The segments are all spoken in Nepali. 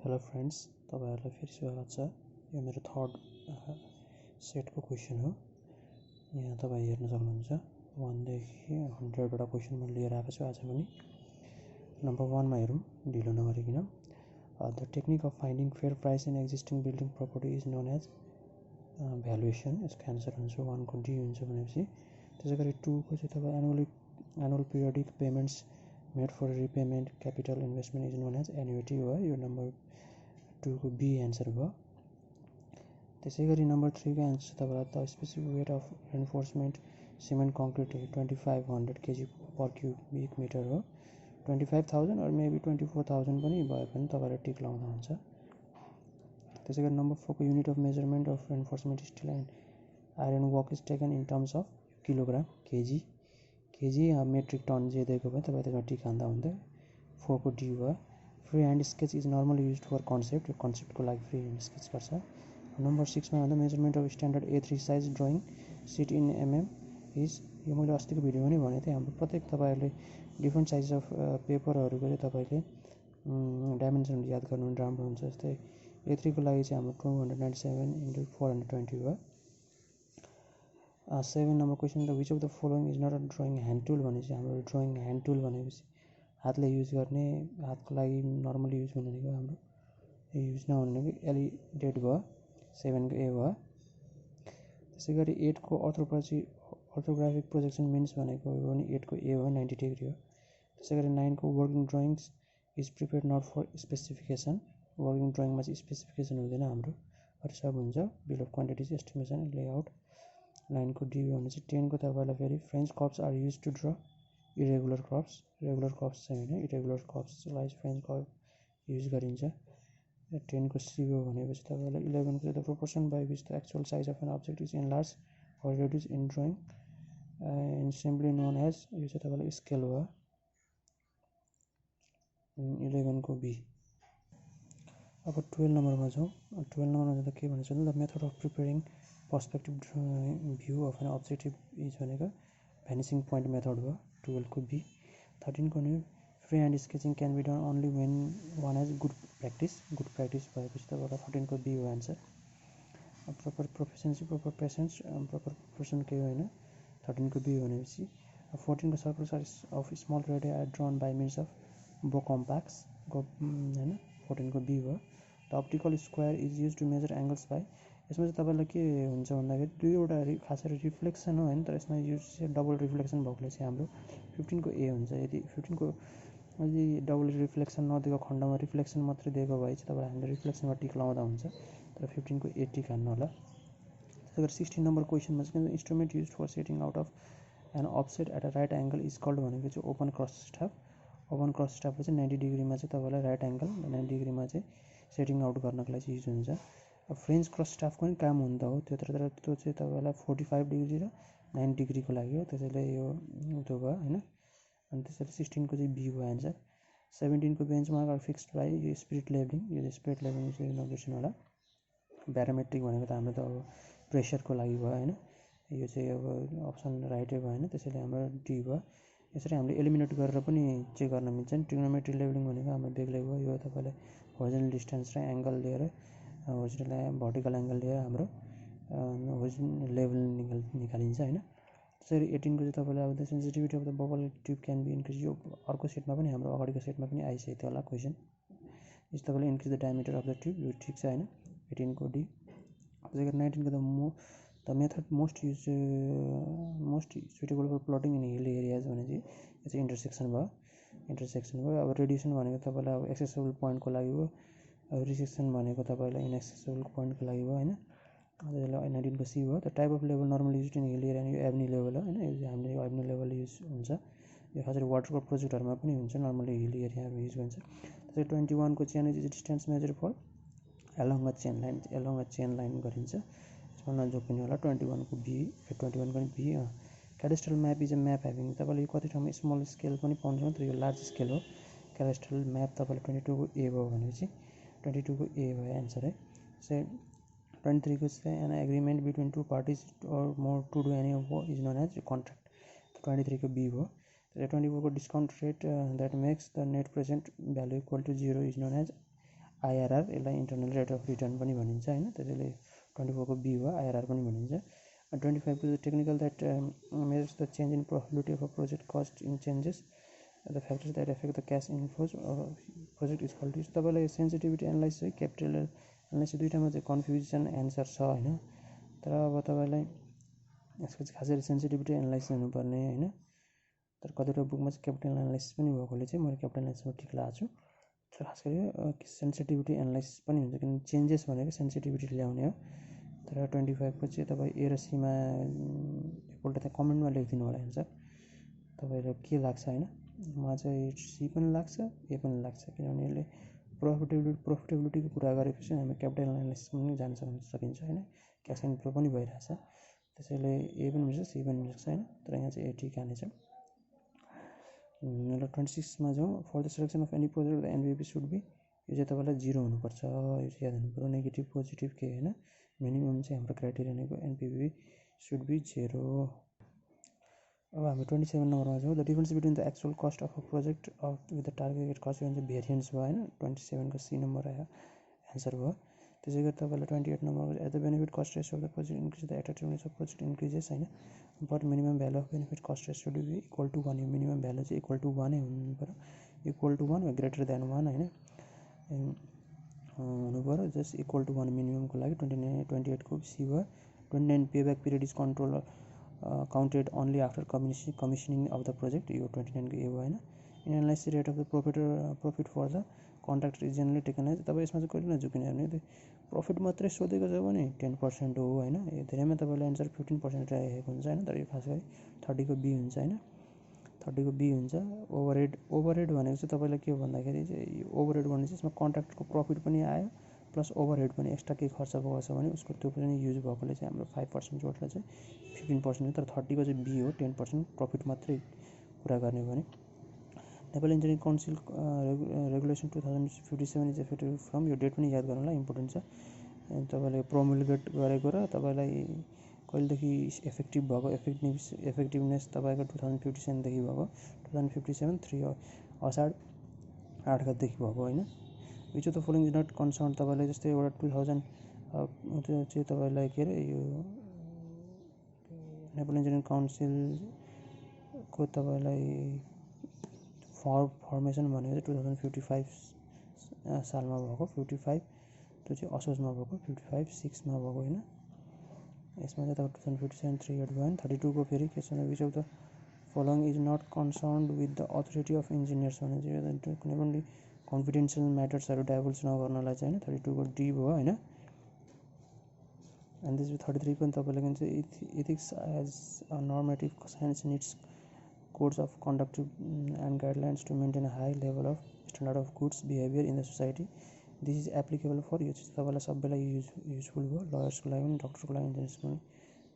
हेलो फ्रेन्ड्स, तपाईहरुलाई फेरि स्वागत छ। यो मेरो थर्ड सेटको क्वेसन हो। यहाँ तपाई हेर्न सक्नुहुन्छ 1 देखि 100 वटा क्वेसन मैले लिएर आएको छु आज पनि। नम्बर 1 मा हेरौँ ढिलो नगरिकन। The technique of finding fair price in existing building property is known as valuation. यसको एन्सर हुन्छ 1 को डी हुन्छ भनेपछि। त्यसैगरी 2 को चाहिँ तपाई annual periodic payments made for repayment capital investment is known as annuity हो। यो नम्बर 2 को बी एन्सर भयो। त्यसैगरी नम्बर 3 को एन्सर तपाईलाई the specific weight of reinforcement cement concrete 2500 kg per cubic metre हो। 25,000 और मेबी 24,000 पनि भए पनि तपाईले टिक लाउँदा हुन्छ। त्यसैगरी नम्बर 4 को unit of measurement of reinforcement steel and iron work is taken in terms of kilogram KG metric ton जे दिएको भए तपाईँ त्यसमा टिक हान्दा हुन्थ्यो। 4 को डी भयो। Free hand sketch is normally used for concept. यो कन्सेप्टको लागि फ्री ह्यान्ड स्केच गर्छ। नम्बर 6 मा भन्दा measurement of standard A3 size drawing sheet in MM is. यो मैले अस्तिको भिडियोमा नै भनेको थिएँ। हाम्रो प्रत्येक तपाईहरुले डिफ्रेन्ट साइज अफ पेपरहरुको चाहिँ तपाईले डाइमेन्सन याद गर्नु भने राम्रो हुन्छ। जस्तै A3 को लागि चाहिँ हाम्रो 297 × 420 भयो। 7 number question the which of the following is not a drawing hand tool भनेपछि हाम्रो ड्रइङ ह्यान्ड टुल भनेपछि हातले युज गर्ने, हातको लागि नर्मली युज हुने भनेको हाम्रो युज नहुने एलिडेट भयो। 7 को ए भयो। त्यसैगरी 8 को अर्थोग्राफिक प्रोजेक्सन मिन्स भनेको पनि 8 को ए भयो, 90 डिग्री हो। त्यसैगरी 9 को working drawings is prepared not for specification. Working ड्रइङमा चाहिँ स्पेसिफिकेसन हुँदैन हाम्रो, अरू सब हुन्छ। Bill of quantities estimation layout. 9 को डी भने चाहिँ 10 को तपाईलाई फेरि French curves are use to draw irregular curves. Regular curves चाहिँ होइन, इरेगुलर कर्ब्सलाई फ्रेन्च कर्ब युज गरिन्छ। 10 को सी हो भनेपछि तपाईलाई 11 को the proportion by which the actual size of an object is enlarge और reduce in drawing in simply known as. यो चाहिँ तपाईलाई स्केल भयो। 11 को बी। अब 12 नम्बरमा जाउँ। 12 नम्बरमा जाँदा के भन्छ the method of preparing perspective view of an objective is भनेको भ्यानिसिङ पोइन्ट मेथड भयो। 12 को बी। 13 को new free hand sketching can be done only when one has good practice भएपछि तपाईँलाई 14 को बी हो answer. Proper proficiency, proper patience, proper profession केही होइन। 13 को बी भनेपछि 14 को circles of small radio are drawn by means of bow compass होइन। 14 को बी भयो। The optical square is use to measure angles by. यसमा चाहिँ तपाईँलाई के हुन्छ भन्दाखेरि दुईवटा खास गरी रिफ्लेक्सन हो होइन, तर यसमा युज चाहिँ डबल रिफ्लेक्सन भएकोले चाहिँ हाम्रो 15 को ए हुन्छ। यदि 15 को यदि डबल रिफ्लेक्सन नदिएको खण्डमा रिफ्लेक्सन मात्रै दिएको भए चाहिँ तपाईँ हामीले रिफ्लेक्सनमा टिक लाउँदा हुन्छ, तर 15 को ए टिक हान्नु होला। त्यसै गरी 16 नम्बर क्वेसनमा चाहिँ instrument use for setting out of an offset at a right angle is called भनेको चाहिँ open cross staff. Open cross स्ट्यापले चाहिँ 90 डिग्रीमा चाहिँ तपाईँलाई राइट एङ्गल 90 डिग्रीमा चाहिँ सेटिङ आउट गर्नको लागि युज हुन्छ। अब फ्रेन्च क्रस स्ट्याफको पनि काम हुन्छ हो त्यो, तर त्यो चाहिँ तपाईँलाई 45 डिग्री र 9 डिग्रीको लागि हो। त्यसैले यो त्यो भयो होइन। अनि त्यसैले 16 को चाहिँ बी भयो एन्सर। 17 को बेन्चमार्क आर फिक्स्ड बाई यो स्पिरिट लेभलिङ। यो स्पिरिट लेभलिङ चाहिँ नबिर्सिनु होला। ब्यारोमेट्रिक भनेको त हाम्रो त अब प्रेसरको लागि भयो होइन। यो चाहिँ अब अप्सन राइटै भयो होइन, त्यसैले हाम्रो डी भयो। यसरी हामीले एलिमिनेट गरेर पनि चेक गर्न मिल्छ नि। ट्रिग्नोमेट्री लेभलिङ भनेको हाम्रो बेग्लै भयो। यो तपाईँले होरिजोनल डिस्टेन्स र एङ्गल लिएर भर्टिकल एङ्गल लिएर हाम्रो होरिजोनल लेभल निकालिन्छ होइन। त्यसरी 18 को चाहिँ तपाईँलाई अब the sensitivity of the bubble tube can be increase. यो अर्को सेटमा पनि हाम्रो अगाडिको सेटमा पनि आइसकेको थियो होला क्वेसन। यस तपाईँले increase the diameter of the tube, यो ठिक छ होइन। 18 को डी। त्यसै गरी 19 को the method most suitable for plotting in hill areas भने चाहिँ यो चाहिँ इन्टरसेक्सन भयो। अब रेडिएसन भनेको तपाईँलाई अब एक्सेसेबल पोइन्टको लागि हो। अब रिसेक्सन भनेको तपाईँलाई इनएक्सेसेबल पोइन्टको लागि भयो होइन। त्यसलाई 19 को सी भयो। The type of level normal use in hill area यो एभनी लेभल हो होइन। यो हामीले एभनी लेभल युज हुन्छ। यो खास गरी वाटरको प्रोजेक्टहरूमा पनि हुन्छ, नर्मली हिल एरियाहरू युज हुन्छ। त्यसै 21 को chain is distance measure for along a chain line गरिन्छ। यसमा नजोकिनु होला। 21 को बी, 21 को B. Cadastral map is a map having. तपाईँले कति ठाउँमा स्मल स्केल पनि पाउनुहुन्छ, तर यो लार्ज स्केल हो। क्याडेस्ट्रल म्याप तपाईँले 22 को ए भयो भनेपछि 22 को ए भयो एन्सर है। त्यसै 23 को चाहिँ an agreement between two parties or more to do any work is known as contract. 23 को बी भयो। 24 को discount rate that makes the net present value equal to 0 is known as IRR, यसलाई इन्टरनल रेट अफ रिटर्न पनि भनिन्छ होइन, त्यसैले 24 को बी हो, आइआरआर पनि भनिन्छ। 25 को technical that measures the change in profitability of a project cost in changes the factors that affect the cash inflows project is called. तपाईँलाई सेन्सिटिभिटी एनालाइसिस है, क्यापिटल एनालाइसिस दुईवटामा चाहिँ कन्फ्युजन एन्सर छ होइन, तर अब तपाईँलाई यसको चाहिँ खासै सेन्सिटिभिटी एनालाइसिस हुनुपर्ने होइन, तर कतिवटा बुकमा चाहिँ क्यापिटल एनालाइसिस पनि भएकोले चाहिँ मैले क्यापिटल एनालाइसिसमा टिक लगाएको छु। तर खास गरी सेन्सिटिभिटी एनालाइसिस पनि हुन्छ, किनभने चेन्जेस भनेको सेन्सिटिभिटी ल्याउने हो। तर 25 को चाहिँ तपाईँ ए र सीमा एकपल्ट त्यहाँ कमेन्टमा लेखिदिनु होला एन्सर, तपाईँलाई के लाग्छ होइन। मलाई चाहिँ सी पनि लाग्छ, ए पनि लाग्छ, किनभने यसले प्रफिटेबिलिटीको कुरा गरेपछि हामी क्यापिटल एनालाइसिसमा पनि जान सकिन्छ होइन, क्यास इन्फ्लो पनि भइरहेछ, त्यसैले ए पनि मिल्छ सी पनि मिल्छ होइन, तर यहाँ चाहिँ ए ठिक हानेछ। ल 26 मा जाउँ। For the selection of any project the NPV should be, यो चाहिँ तपाईँलाई 0 हुनुपर्छ, यो चाहिँ याद हुनु पऱ्यो, नेगेटिभ पोजिटिभ के होइन, मिनिमम चाहिँ हाम्रो क्राइटेरिया भनेको एनपिभी सुड बी 0। अब हामी 27 नम्बरमा जाउँ। The difference between the actual cost of a project with the targeted cost, यो चाहिँ भेरिएन्स भयो होइन, 27 को सी नम्बर आयो एन्सर भयो। त्यसै गरी तपाईँलाई 28 नम्बरमा at the benefit cost ratio of the project increase the attractiveness of project increases होइन, but minimum value of benefit cost ratio to be equal to 1, यो मिनिमम भ्यालु चाहिँ इक्वल टु 1 हुनु पऱ्यो, इक्वल टु 1 वा ग्रेटर देन 1 होइन हुनु पऱ्यो, जस्ट इक्वल टु 1 मिनिममको लागि। 28 को सी भयो। 29 pay back period is control counted only after commissioning of the project, यो 29 को ए भयो होइन। Analysis rate of the profit for the contract is generally taken as, तपाईँ यसमा चाहिँ कहिले नझुकिने भने प्रफिट मात्रै सोधेको छ भने 10% हो होइन, यो धेरैमा तपाईँले एन्सर 15% राखेको हुन्छ होइन, तर यो खास गरी 30 को बी हुन्छ होइन, 30 को बी हुन्छ। ओभरहेड भनेको चाहिँ तपाईँलाई के हो भन्दाखेरि चाहिँ यो ओभरहेड भन्ने चाहिँ यसमा कन्ट्राक्टको प्रफिट पनि आयो प्लस ओभरहेड पनि एक्स्ट्रा केही खर्च भएको छ भने उसको त्यो पनि युज भएकोले चाहिँ हाम्रो 5% जोडेर चाहिँ 15% हो, तर 30 को चाहिँ बी हो, 10% प्रफिट मात्रै कुरा गर्ने भने। Nepal engineering council regulation 2057 is effective from, यो डेट पनि याद गर्नुलाई इम्पोर्टेन्ट छ, तपाईँले प्रोमुलगेट गरेको र तपाईँलाई कहिलेदेखि इफेक्टिभ भएको, इफेक्टिभनेस तपाईँको 2057देखि भएको, 2057 3 असाढ 8 गतेदेखि भएको होइन। Which of the following is not concern, तपाईँलाई जस्तै एउटा 2000 त्यो चाहिँ तपाईँलाई के अरे यो नेपाल इन्जिनियरिङ काउन्सिलको तपाईँलाई फर्मेसन भनेको चाहिँ 2055 सालमा भएको, 55 त्यो चाहिँ असोजमा भएको, 55 6मा भएको होइन। यसमा चाहिँ तपाईँ 2057 3 एड भयो। 32 को फेरि के छ भने which of the following is not concerned with the authority of engineers भने चाहिँ कुनै पनि कन्फिडेन्सियल म्याटर्सहरू डाइभल्स नगर्नलाई चाहिँ होइन, 32 को डी भयो होइन। एन्ड त्यसपछि 33 पनि तपाईँले के भन्छ ethics as a normative science needs codes of conduct and guidelines to maintain a high level of standard of goods behavior in the society. This is applicable for, यो चाहिँ तपाईँलाई सबैलाई युजफुल भयो, लयर्सको लागि पनि, डक्टरको लागि, इन्जिनियर्सको लागि,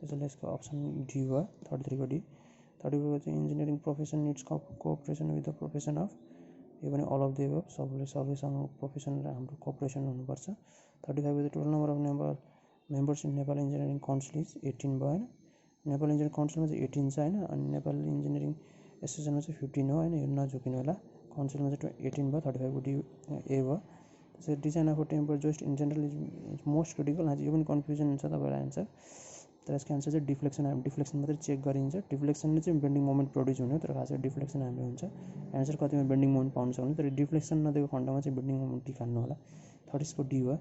त्यसैले यसको अप्सन डी भयो 33 को डी। 34 को चाहिँ engineering profession needs cooperation with the profession of, यो पनि अल अफ द एबभ, सबैसँग प्रोफेसन र हाम्रो कोअपरेसन हुनुपर्छ। 35 को चाहिँ total number of members in Nepal engineering council is 18 भयो होइन, नेपाल इन्जिनियरिङ काउन्सिलमा चाहिँ 18 छ होइन, अनि नेपाल इन्जिनियरिङ एसोसिएसनमा चाहिँ 15 हो होइन, यो नझुकिनु होला। काउन्सिलमा चाहिँ 18 भयो, 35 को डी ए भयो। त्यसरी design of a timber joist in general is most critical, यो पनि कन्फ्युजन हुन्छ तपाईँलाई एन्सर, तर यसको एन्सर चाहिँ डिफ्लेक्सन, हामी डिफ्लेक्सन मात्रै चेक गरिन्छ, डिफ्लेक्सनले चाहिँ बेन्डिङ मोमेन्ट प्रड्युस हुने हो, तर खास गरी डिफ्लेक्सन हाम्रो हुन्छ। एन्सर कतिमा बेन्डिङ मोमेन्ट पाउन सक्नु, तर डिफ्लेक्सन नदिएको खण्डमा चाहिँ बेन्डिङ मोमेन्ट टिकाल्नु होला। 30 को डी भयो।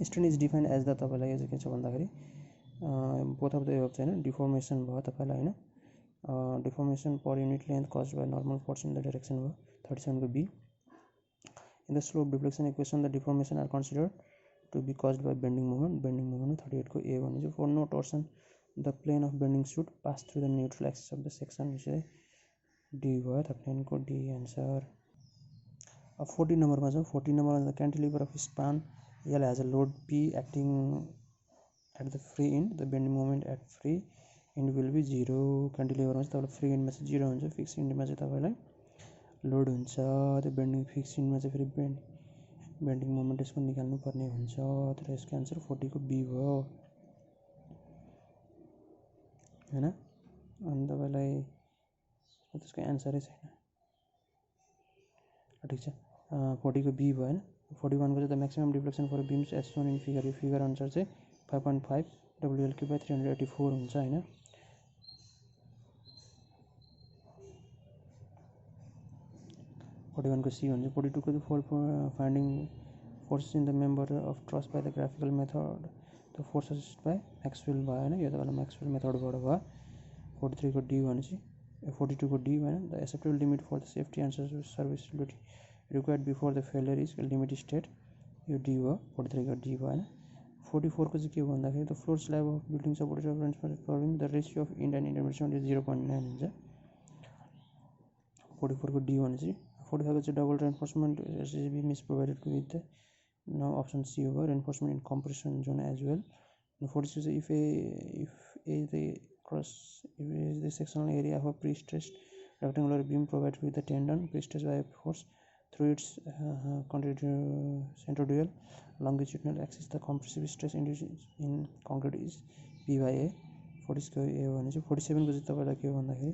Strain is defined as the, तपाईँलाई यो चाहिँ के छ भन्दाखेरि बोथ अफ द एबभ चाहिँ होइन, डिफर्मेसन भयो तपाईँलाई होइन, deformation per unit length cause by normal force in the direction भयो। 37 को B. In the slope deflection equation the deformation are considered to be caused by bending moment, 38 को ए भने चाहिँ for no torsion the plane of bending should pass through the neutral axis of the section, यो चाहिँ डी भयो, 39 को डी एन्सर। अब 40 नम्बरमा जाउँ। 40 नम्बरमा the cantilever of span L has a load P acting at the free end, the bending moment at free end will be 0। क्यान्टिलिभरमा चाहिँ तपाईँलाई फ्री इन्डमा चाहिँ 0 हुन्छ, फिक्स इन्डमा चाहिँ तपाईँलाई लोड हुन्छ, त्यो बेन्डिङ फिक्स इन्डमा चाहिँ फेरि बेन्डिङ मोमेन्ट यसको निकाल्नु पर्ने हुन्छ, तर यसको एन्सर 40 को बी भयो होइन। अनि तपाईँलाई त्यसको एन्सरै छैन, ठिक छ, 40 को बी भयो होइन। 41 को चाहिँ the maximum deflection for beams as shown in figure, यो फिगर अनुसार चाहिँ 5.5 WL3/384 हुन्छ हैन। 41 को सी हुन्छ। 42 को for finding forces in the member of truss by the graphical method, the forces by Maxwell भयो हैन, यो तपाईँलाई म्याक्सवेल मेथडबाट भयो। 43 को डी भनेपछि 42 को डी हैन, the acceptable limit for the safety and serviceability required before the failure is limit state, यो डी भयो। 43 को डी भयो हैन। 44 को चाहिँ के भन्दाखेरि the floor slab of building supported reinforcement the ratio of end and intermediate is 0.9 हुन्छ। 44 को डी भनेपछि 45 को चाहिँ double reinforcement SSB miss provided with the now option C हो, reinforcement in compression zone as well. 46 चाहिँ if A the cross if is the sectional area of pre stressed rectangular beam provided with the tendon pre stressed by force through its centroidal longitudinal axis, the compressive stress induced in concrete is P by A. 40 को ए हो भने चाहिँ 47 को चाहिँ तपाईँलाई के हो भन्दाखेरि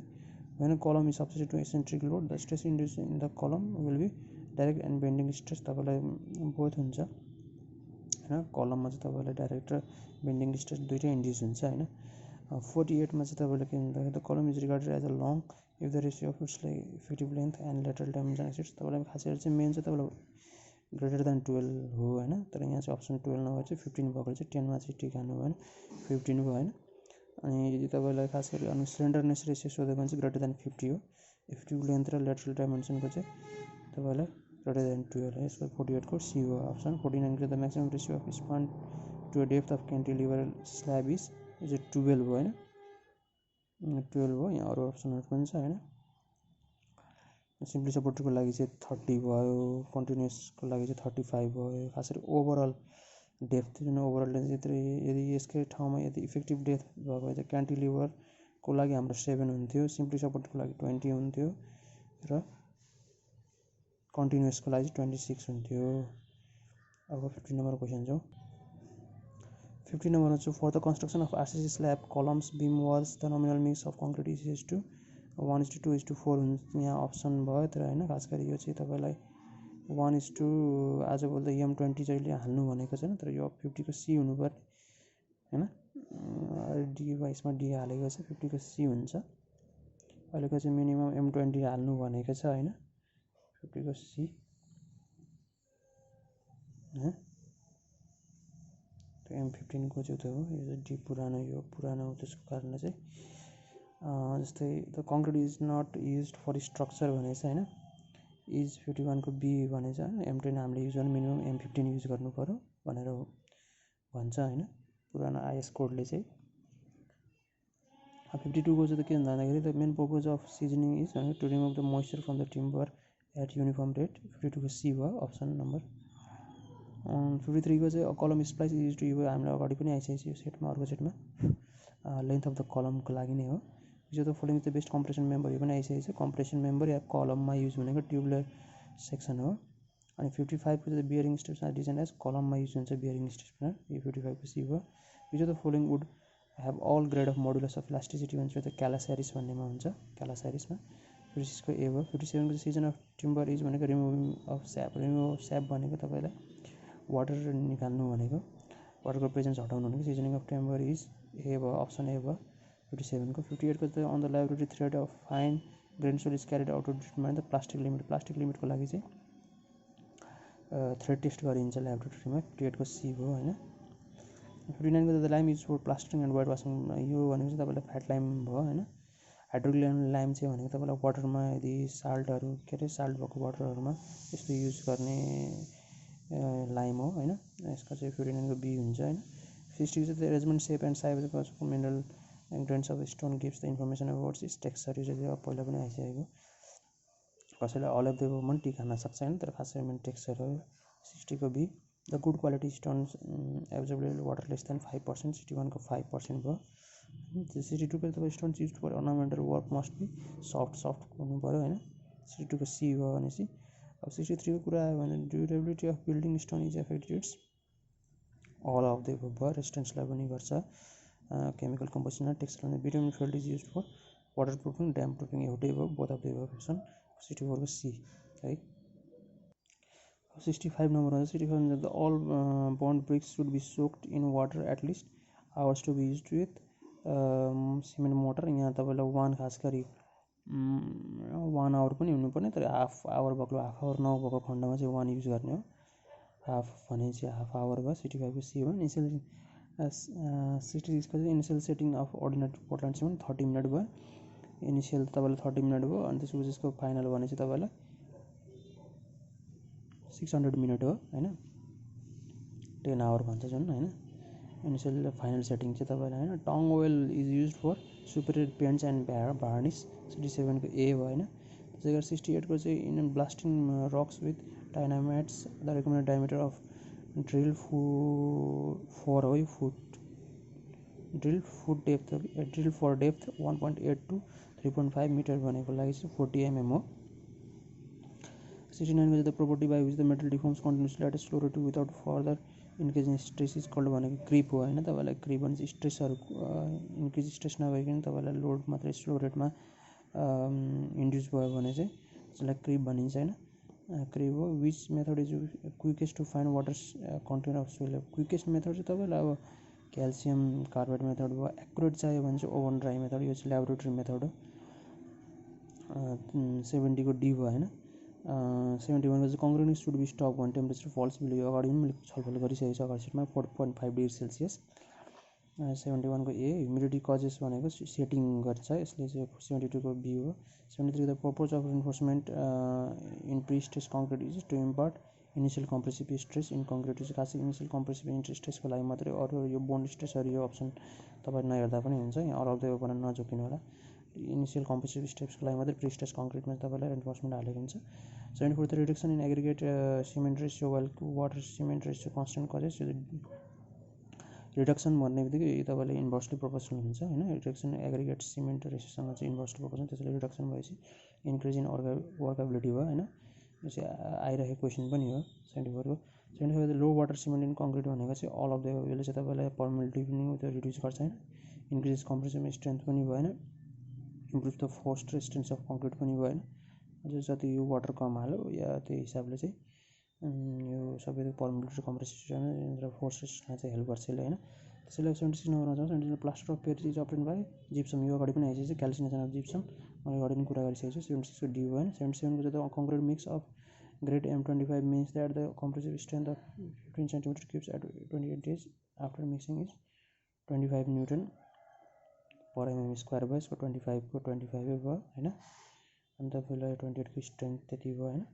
when a column is subject to eccentric load, the stress induced in the column will be direct and bending stress, तपाईँलाई बोथ हुन्छ हैन। कलममा चाहिँ तपाईँलाई डाइरेक्ट र बेन्डिङ स्ट्रेस दुईटै इन्ड्युस हुन्छ हैन। 48 मा चाहिँ तपाईँलाई के भन्दाखेरि the column is regarded as a long if the ratio of its effective length and lateral dimension exceeds, तपाईँलाई खास गरी चाहिँ मेन चाहिँ तपाईँलाई ग्रेटर देन 12 हो हैन। तर यहाँ चाहिँ अप्सन 12 नभए चाहिँ 15 भएको चाहिँ 10 मा चाहिँ टिक हाल्नु भयो हैन, 15 भयो हैन। अनि तपाईँलाई खास गरी अनि स्लेन्डरनेस रेसियो सोधेको भने चाहिँ ग्रेटर देन 50 हो। इफेक्टिभ लेन्थ र लेटरल डाइमेन्सनको चाहिँ तपाईँलाई ग्रेटर देन 12 है। यसको 48 को सी हो अप्सन। 49 को the maximum ratio of span to a depth of cantilever slab is 12 हो हैन, 12 हो। यहाँ अरू अप्सनहरू पनि छ हैन। सिम्पली सपोर्टको लागि चाहिँ 30 भयो, कन्टिन्युसको लागि चाहिँ 35 भयो। खास गरी ओभरअल डेप्थ जुन ओभरअल डेप्थ यदि यसकै ठाउँमा यदि इफेक्टिभ डेप्थ भएको भए चाहिँ क्यान्टिलिभरको लागि हाम्रो 7 हुन्थ्यो, सिम्पली सपोर्टको लागि 20 हुन्थ्यो र कन्टिन्युसको लागि 26 हुन्थ्यो। अब 50 नम्बर क्वेसन जाउँ। 50 नम्बरमा चाहिँ for the construction of RCC slab columns beam walls the nominal mix of concrete is to 1:2:4 हुन्छ। यहाँ अप्सन भयो तर होइन, खास गरी यो चाहिँ तपाईँलाई 1:, आजभोलि त M20 जहिले हाल्नु भनेको छैन, तर यो 50 को सी हुनु पर्ने हैन। डी वाइसमा डी हालेको छ, 50 को सी हुन्छ। अहिलेको चाहिँ मिनिमम M20 हाल्नु भनेको छ हैन, 50 को सी हैन। M15 को चाहिँ त्यो हो, यो चाहिँ डी पुरानो, यो पुरानो हो, त्यसको कारणले चाहिँ जस्तै the concrete is not used for structure भनेको छ हैन। इज 51 को बी भनेको छ हैन। M10 हामीले युज गर्नु मिनिमम M15 युज गर्नु पर्यो भनेर भन्छ हैन पुरानो आइएस कोडले चाहिँ। 52 को चाहिँ के भन्दाखेरि the main purpose of seasoning is to remove the moisture from the timber at uniform rate, 52 को सी भयो अप्सन नम्बर। 53 को चाहिँ कलम स्प्लाइस युज टु, यो हामीलाई अगाडि पनि आइसकेको छ यो सेटमा, अर्को सेटमा लेन्थ अफ द कलमको लागि नै हो। Which of the following the best compression member, यो पनि आइसकेको छ। कम्प्रेसन मेम्बर या कलममा युज भनेको ट्युबुलर सेक्सन हो। अनि 55 को चाहिँ बियरिङ स्ट्रिप्स डिजाइन एज कलममा युज हुन्छ बियरिङ स्ट्रिप्स, यो 55 को सी भयो। Which of the following wood have all grade of modulus of elasticity भन्छ त क्यालासारिस भन्नेमा हुन्छ, क्यालासारिसमा। 56 को ए भयो। 57 को सिजन अफ टिम्बर इज भनेको removing of sap, remove of sap भनेको तपाईँलाई वाटर निकाल्नु भनेको, वाटरको प्रेजेन्स हटाउनु भनेको। Seasoning of timber is A भयो, अप्सन ए भयो 57 को। 58 को चाहिँ on the laboratory thread of fine grain soil is carried out treatment the plastic limit, plastic लिमिटको लागि चाहिँ थ्रेड टेस्ट गरिन्छ ल्याबोरेटरीमा, 58 को सी भयो हैन। 59 को the lime use for plastering and white washing, यो भनेको चाहिँ तपाईँलाई फ्याट लाइम भयो हैन। हाइड्रोक्लोरिक लाइम चाहिँ भनेको तपाईँलाई वाटरमा यदि साल्टहरू के अरे साल्ट भएको वाटरहरूमा यस्तो युज गर्ने लाइम हो हैन। यसको चाहिँ 59 को बी हुन्छ हैन। 60 चाहिँ the arrangement shape and size of mineral and grains of stone gives the information about it's texture, यो चाहिँ पहिला पनि आइसकेको। कसैलाई अल अफ द एबभ पनि टिक हाल्न सक्छ हैन, तर खास गरी मेन टेक्सचर हो। 60 को B the good quality stones absorbable water less than 5%, 61 को 5% भयो। 62 को तपाईँ stones use for ornamental work must be soft हुनु पऱ्यो हैन, 62 को सी भयो भनेपछि। अब 63 को कुरा आयो भने durability of building stone is affected, it's all of the above भयो। रेजिस्टेन्सलाई पनि गर्छ, केमिकल कम्पोजिसन र टेक्सचर भने bitumen field is use for water proofing damp proofing, एउटै भयो, both of the above option. 64 को सी है। 65 नम्बरमा चाहिँ 65 the all bond bricks should be soaked in water at least hours to be use with cement mortar. यहाँ तपाईँलाई वान खास गरी 1 आवर पनि हुनुपर्ने, तर हाफ आवर भएको हाफ आवर नभएको खण्डमा चाहिँ 1 युज गर्ने हो। हाफ भने चाहिँ हाफ आवर भयो। 65 को सी भयो। इनिसियल 66 को चाहिँ initial setting of ordinary Portland cement 30 minute भयो। इनिसियल तपाईँलाई 30 मिनट भयो, अनि त्यसपछि यसको फाइनल भने चाहिँ तपाईँलाई 600 मिनट हो होइन, 10 आवर भन्छ जुन होइन। इनिसियल फाइनल सेटिङ चाहिँ तपाईँलाई होइन। Tung oil is use for superior paints and varnish 67 को ए भयो होइन। त्यसै गरी 68 को चाहिँ in blasting rocks with dynamites the recommended diameter of drill drill for depth 1.8 to 3.5 metre भनेको लागि चाहिँ 40 mm हो। 69 को चाहिँ the property by which the metal deforms continuously at slow rate without further increase in stress is called भनेको क्रिप हो होइन। तपाईँलाई क्रिप भने चाहिँ स्ट्रेसहरू इन्क्रिज स्ट्रेस नभइकन तपाईँलाई लोड मात्रै स्लो रेटमा इन्ड्युस भयो भने चाहिँ त्यसलाई क्रिप भनिन्छ होइन। क्रिप हो। Which method is quickest to find water content of soil. Quickest method चाहिँ तपाईँलाई अब क्याल्सियम कार्बेट मेथड भयो। एक्युरेट चाहियो भने चाहिँ ओभन ड्राई मेथड, यो चाहिँ ल्याबोरेटरी मेथड हो। 70 को डी भयो होइन। 71 को चाहिँ concrete should be stop when temperature falls below, यो अगाडि पनि मैले छलफल गरिसकेको छु अगाडि सिटमा 4.5 डिग्री सेल्सियस। 71 को ए ह्युमिडिटी कजेस भनेको सेटिङ गर्छ यसले चाहिँ 72 को बी हो। 73 the purpose of enforcement in pre stress concrete is to impart initial compressive stress in concrete. चाहिँ खासै इनिसियल कम्प्रेसिभ स्ट्रेसको लागि मात्रै, अरू यो बोन्ड स्ट्रेसहरू यो अप्सन तपाईँ नहेर्दा पनि हुन्छ। यहाँ अराउँदै भनेर नझोकिनु होला। इनिसियल कम्प्रेसिभ स्ट्रेसको लागि मात्रै प्री स्ट्रेस कङ्क्रिटमा तपाईँलाई इन्फोर्समेन्ट हालेको हुन्छ। 74 the reduction in aggregate cement ratio while water cement ratio constant causes. Reduction भन्ने बित्तिकै तपाईँले इन्भर्सली प्रोपोर्सनल हुन्छ होइन। रिडक्सन एग्रिगेट सिमेन्ट रेसियोसँग चाहिँ इन्भर्सली प्रोपोर्सनल, त्यसैले रिडक्सन भएपछि इन्क्रिज इन वर्कएबिलिटी भयो होइन। यो चाहिँ आइरहेको क्वेसन पनि हो 74 को। 75 लो वाटर सिमेन्ट इन कङ्क्रिट भनेको चाहिँ अल अफ द यसले चाहिँ तपाईँलाई पर्मिलिटी पनि त्यो रिड्युस गर्छ होइन। इन्क्रिज कम्प्रेसिभ स्ट्रेन्थ पनि भएन। Improve the force resistance of concrete पनि भएन। जति यो वाटर कम हाल्यो या त्यही हिसाबले चाहिँ यो सबै पर्मिलिटी कम्प्रेसिभ स्ट्रेन्थ र फोर्स रेजिस्टेन्समा चाहिँ हेल्प गर्छ यसले होइन। त्यसैले 76 नम्बरमा जान्छ। 76 plaster of Paris is obtain by gypsum, यो अगाडि पनि आइसकेको छ क्याल्सिनेसन अफ जिप्सम, मैले अगाडि पनि कुरा गरिसकेको छु। 76 को डी भएन। 77 को चाहिँ concrete mix of grade M25 means that the compressive strength of 15 cm cubes at 28 days after mixing is 25 Newton per mm square भयो। यसको 25 को 25 भयो होइन। अनि तपाईँलाई 28 को स्ट्रेन्थ त्यति भयो होइन।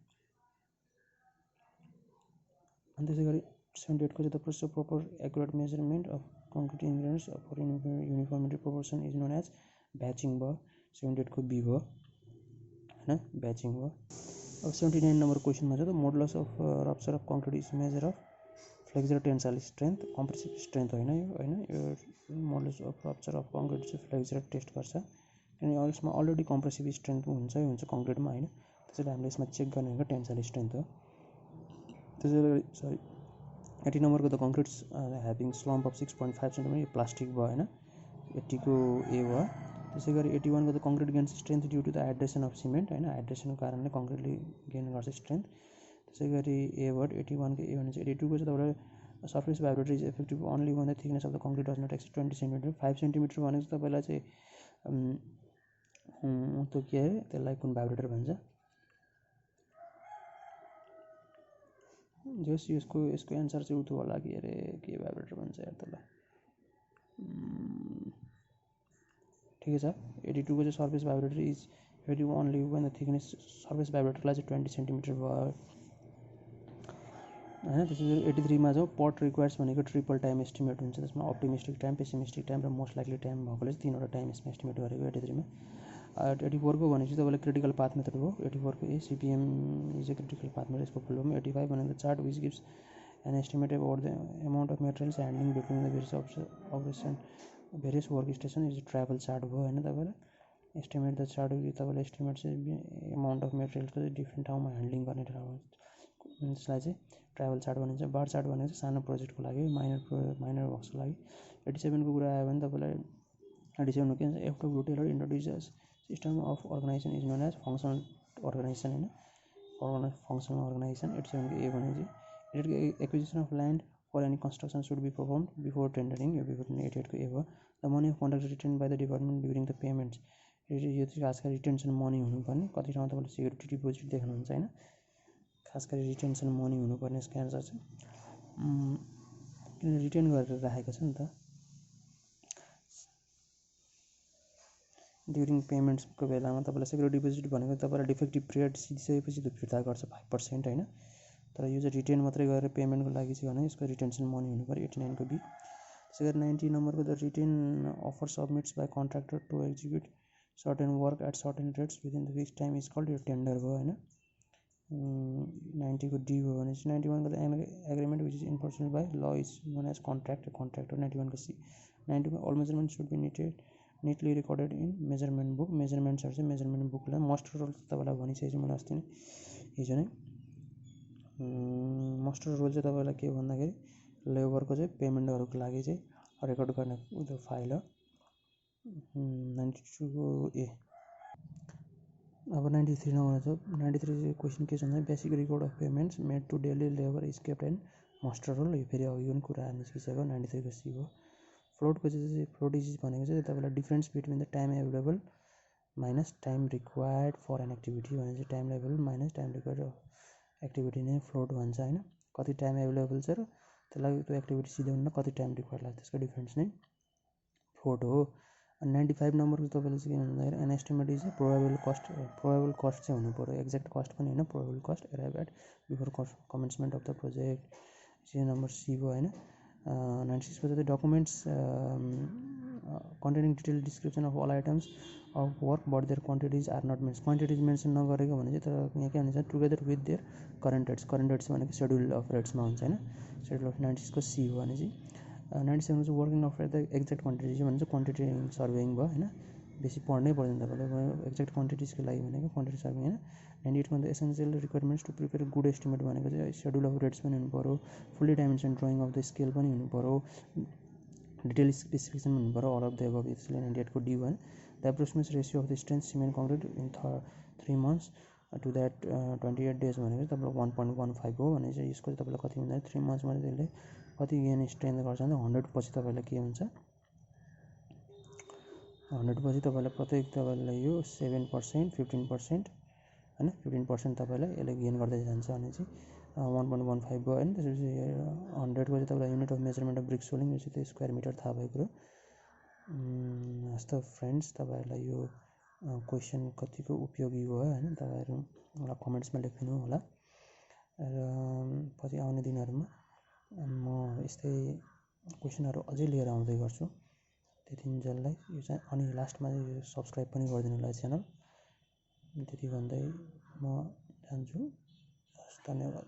अनि त्यसै गरी 78 को चाहिँ the process of proper accurate measurement of concrete ingredients for uniformity proportion is known as batching भयो। 78 को बी भयो होइन, ब्याचिङ भयो। अब 79 नम्बर क्वेसनमा चाहिँ the modulus of rupture of concrete is measure of flexor tensile strength, compressive strength होइन यो होइन। यो modulus of rupture of concrete चाहिँ फ्लेक्सर टेस्ट गर्छ, किनकि यसमा अलरेडी कम्प्रेसिभ स्ट्रेन्थ हुन्छ कङ्क्रिटमा होइन। त्यसैले हामीले यसमा चेक गर्ने भनेको टेन्साइल स्ट्रेन्थ हो। त्यसै गरी 80 नम्बरको the concretes having slump of 6.5 centimetre, यो प्लास्टिक भयो होइन। 80 को ए भयो। त्यसै गरी 81 को the concrete gains strength due to the hydration of cement होइन। हाइड्रेसनको कारणले कङ्क्रिटले गेन गर्छ स्ट्रेन्थ। त्यसै गरी ए भयो 81 को ए भने चाहिँ। 82 को चाहिँ तपाईँलाई surface vibrator is effective only one the thickness of the concrete does not exceed 20 centimetre. 5 centimetre भनेको चाहिँ तपाईँलाई चाहिँ त्यो के अरे त्यसलाई कुन भाइब्रेटर भन्छ, यसको एन्सर चाहिँ उठ्यो होला कि अरे के भाइब्रेटर भन्छ यार त्यसलाई, ठिकै छ। 82 को चाहिँ surface vibrator is effective only one the thickness, surface भाइब्रेटरलाई चाहिँ 20 सेन्टिमिटर भयो होइन। त्यसै गरी 83 मा चाहिँ पट रिक्वायर्स भनेको ट्रिपल टाइम एस्टिमेट हुन्छ। त्यसमा अप्टिमिस्टिक टाइम, पेसिमिस्टिक टाइम र मोस्ट लाइकली टाइम भएकोले चाहिँ 3वटा टाइम यसमा एस्टिमेट गरेको 83 मा। 84 को भनेपछि तपाईँलाई क्रिटिकल पाथ मेथड हो। 84 को A CPM is a critical path method, यसको फुल फर्म। 85 भनेको chart which gives an estimate about the amount of materials handling between the various work station is travel chart भयो होइन। तपाईँलाई एस्टिमेट द चार्ट तपाईँले एस्टिमेट चाहिँ एमाउन्ट अफ मेटेरियल्सको चाहिँ डिफ्रेन्ट ठाउँमा ह्यान्डलिङ गर्ने त्यसलाई चाहिँ ट्राभल चार्ट भनिन्छ। बार चार्ट भनेको चाहिँ सानो प्रोजेक्टको लागि, माइनर वर्क्सको लागि। 87 को कुरा आयो भने तपाईँलाई 87 के भन्छ FW Taylor introduces system of organisation is known as functional organisation होइन। functional organization. It's a acquisition of land for any construction should be performed before tendering. The money of contract retained by the department during the payments. यो चाहिँ खास गरी रिटेन्सन मनी हुनुपर्ने, कति ठाउँमा तपाईँले सिक्युरिटी डिपोजिट देख्नुहुन्छ होइन, खास गरी रिटेन्सन मनी हुनुपर्ने यसको एन्सर चाहिँ किन रिटेन गरेर राखेको छ नि त। ड्युरिङ पेमेन्ट्सको बेलामा तपाईँलाई सिक्युरिटी डिपोजिट भनेको तपाईँलाई डिफेक्टिभ पिरियड सिधिसकेपछि त्यो फिर्ता गर्छ 5% होइन, तर यो चाहिँ रिटेन मात्रै गरेर पेमेन्टको लागि चाहिँ भने यसको रिटेन्सन मनी हुनु पऱ्यो 89 को बी। त्यसै गरी 90 नम्बरको the written offer submits by contractor to execute certain work at certain rates within the fix time is called, यो टेन्डर भयो होइन। 90 को डी भयो भने चाहिँ 91 को the agreement which is enforcement by law is known as contract हो। 91 को सी। 90 को all measurement should be neatly recorded in measurement book. मेजरमेन्ट्सहरू चाहिँ मेजरमेन्ट बुकलाई मस्टर रोल तपाईँलाई भनिसकेको छु मैले अस्ति नै हिजो नै। मस्टर रोल चाहिँ तपाईँलाई के भन्दाखेरि लेबरको चाहिँ पेमेन्टहरूको लागि चाहिँ रेकर्ड गर्ने त्यो फाइल हो। 92 को ए। अब 93 नम्बर छ। 93 क्वेसन के छ भन्दा basic record of payments made to daily labour is kept and muster roll. यो फेरि अघि पनि कुरा निस्किसक्यो। 93 को सी हो। फ्लोटको चाहिँ फ्लोट इज भनेको चाहिँ तपाईँलाई difference between the time available minus time required for an activity भने चाहिँ time available minus time required activity नै फ्लोट भन्छ होइन। कति टाइम एभाइलेबल छ र त्यसलाई त्यो एक्टिभिटी सिध्याउन कति टाइम रिक्वायर्ड लाग्छ त्यसको डिफ्रेन्स नै फ्लोट हो। अनि 95 नम्बरको तपाईँले चाहिँ के भन्दाखेरि an estimate is probable cost चाहिँ हुनु पऱ्यो, एक्ज्याक्ट कस्ट पनि होइन, probable cost arrive at before commencement of the project. चाहिँ नम्बर सी भयो होइन। 96 को चाहिँ documents containing detail description of all items of work but their quantities are not mention. Quantities mention नगरेको भने चाहिँ तर यहाँ के भन्छ together with their current rates भनेको सेड्युल अफ रेट्समा हुन्छ होइन। सेड्युल अफ 96 को सी हो भने चाहिँ 97 चाहिँ working of the exact quantity चाहिँ भन्छ क्वान्टिटी सर्भेइङ भयो होइन। बेसी पढ्नै पर्दैन तपाईँले एक्ज्याक्ट क्वान्टिटिजको लागि भनेको क्वान्टिटी सर्भिङ होइन। 98 मा the essential requirements to prepare good estimate भनेको चाहिँ सेड्युल अफ रेट्स पनि हुनु पऱ्यो, fully dimension drawing of the scale पनि हुनु पऱ्यो, डिटेल डिस्क्रिप्सन हुनु पऱ्यो, अल अफ द एबभ। यसले 98 को डी भयो। The approximate ratio of the strength cement concrete in 3 months to that 28 days भनेको चाहिँ तपाईँलाई 1.15 हो भने चाहिँ यसको चाहिँ तपाईँलाई कति भन्दाखेरि 3 monthsमा चाहिँ त्यसले कति गेन स्ट्रेन्थ गर्छ भने 100 पछि तपाईँलाई के हुन्छ 100 पछि तपाईँलाई प्रत्येक तपाईँलाई यो 7% 15% होइन 15% तपाईँलाई यसले गेन गर्दै जान्छ भने चाहिँ 1.15 भयो होइन। त्यसपछि 100 को चाहिँ तपाईँलाई unit of measurement of brick soling यो चाहिँ त्यो स्क्वायर मिटर थाहा भएको कुरो। हस् त फ्रेन्ड्स, तपाईँहरूलाई यो क्वेसन कतिको उपयोगी भयो होइन तपाईँहरू मलाई कमेन्ट्समा लेखिदिनु होला र पछि आउने दिनहरूमा म यस्तै क्वेसनहरू अझै लिएर आउँदै गर्छु। त्यतिन्जेललाई यो चाहिँ अनि लास्टमा यो सब्सक्राइब पनि गरिदिनु होला च्यानल। त्यति भन्दै म जान्छु। हस्, धन्यवाद।